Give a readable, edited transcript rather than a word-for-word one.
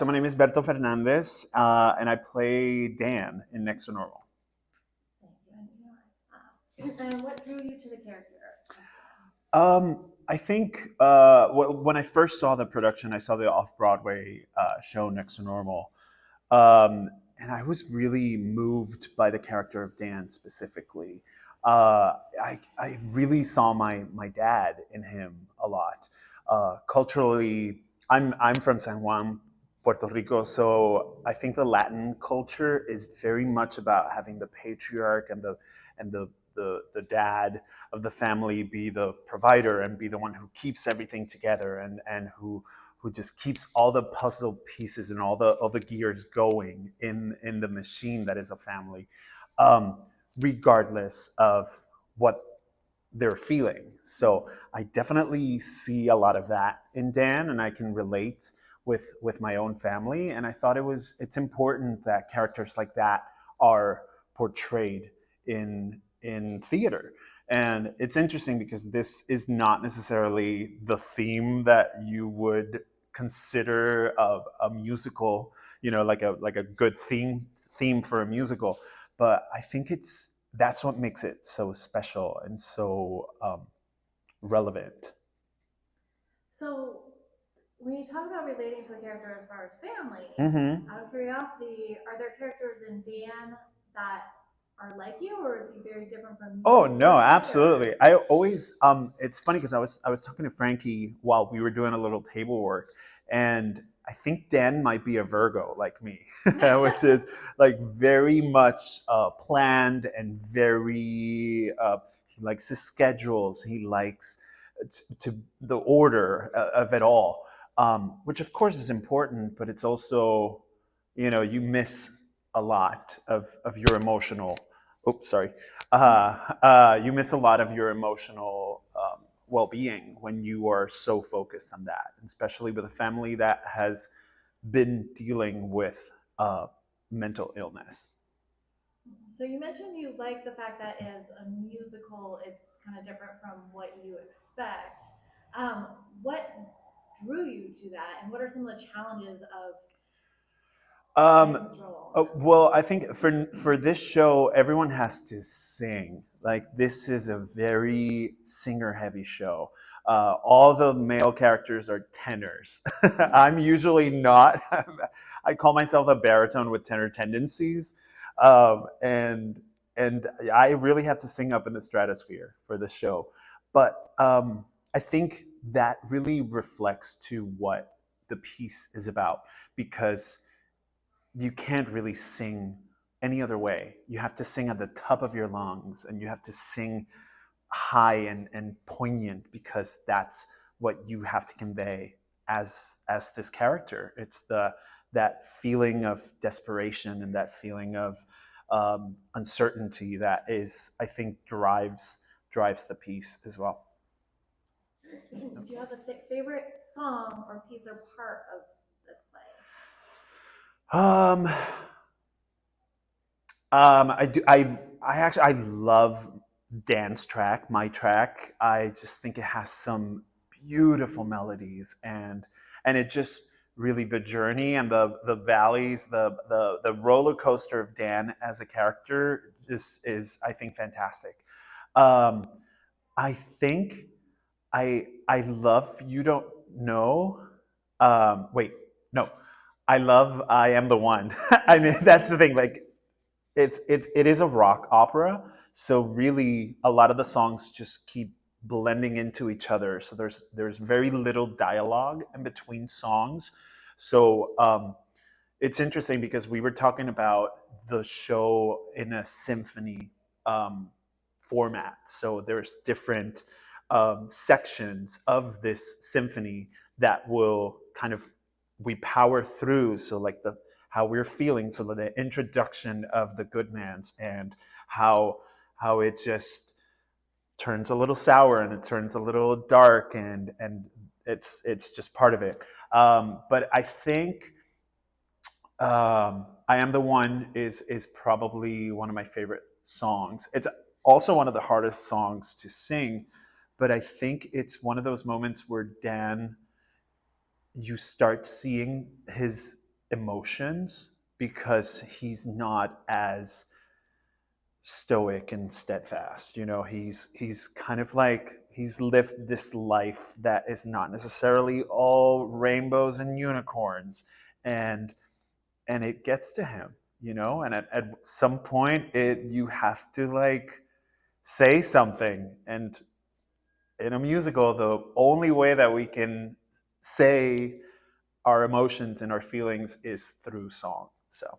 So my name is Berto Fernandez, and I play Dan in Next to Normal. Thank you. And what drew you to the character of I think when I first saw the production, I saw the off-Broadway show Next to Normal, and I was really moved by the character of Dan specifically. I really saw my dad in him a lot. Culturally, I'm from San Juan, Puerto Rico, so I think the Latin culture is very much about having the patriarch and the dad of the family be the provider and be the one who keeps everything together and who just keeps all the puzzle pieces and all the gears going in the machine that is a family, um, regardless of what they're feeling. So I definitely see a lot of that in Dan, and I can relate with my own family. And I thought it's important that characters like that are portrayed in theater. And it's interesting because this is not necessarily the theme that you would consider a musical, like a good theme for a musical. But I think that's what makes it so special and so relevant. So, when you talk about relating to the character as far as family, Mm-hmm. out of curiosity, are there characters in Dan that are like you, or is he very different from Oh you no, personally? Or absolutely. I always it's funny because I was talking to Frankie while we were doing a little table work, and I think Dan might be a Virgo like me, which is like very much planned and very he likes his schedules. He likes to the order of it all, which of course is important, but it's also, you miss a lot of your emotional. Oops, sorry. You miss a lot of your emotional well-being when you are so focused on that, especially with a family that has been dealing with mental illness. so you mentioned you like the fact that as a musical, it's kind of different from what you expect. Um, what drew you to that, and what are some of the challenges of playing Um, this role? well, I think for this show, everyone has to sing. Like this is a very singer-heavy show. All the male characters are tenors. I'm usually not. I call myself a baritone with tenor tendencies, and I really have to sing up in the stratosphere for this show. But I think that really reflects to what the piece is about because you can't really sing any other way. You have to sing at the top of your lungs and you have to sing high and poignant because that's what you have to convey as this character. It's that feeling of desperation and that feeling of uncertainty that is, I think, drives the piece as well. Do you have a favorite song or piece or part of this play? Um, I do. I actually I love dance track. My track. I just think it has some beautiful melodies and it just really the journey and the valleys, the roller coaster of Dan as a character just is I think fantastic. Um, I think I love you don't know. Wait, no. I love I am the one. I mean that's the thing. Like it is a rock opera, so really a lot of the songs just keep blending into each other. So there's very little dialogue in between songs. So it's interesting because we were talking about the show in a symphony um, format. So there's different sections of this symphony that will kind of we power through. So like the how we're feeling. So the introduction of the good man's and how how it just turns a little sour and it turns a little dark and it's just part of it. But I think I Am the One is probably one of my favorite songs. It's also one of the hardest songs to sing, but I think it's one of those moments where Dan, you start seeing emotions because he's not as stoic and steadfast. You know, he's kind of like he's lived this life that is not necessarily all rainbows and unicorns, and and it gets to him, you know, and at some point it you have to like say something. And in a musical, the only way that we can say our emotions and our feelings is through song. So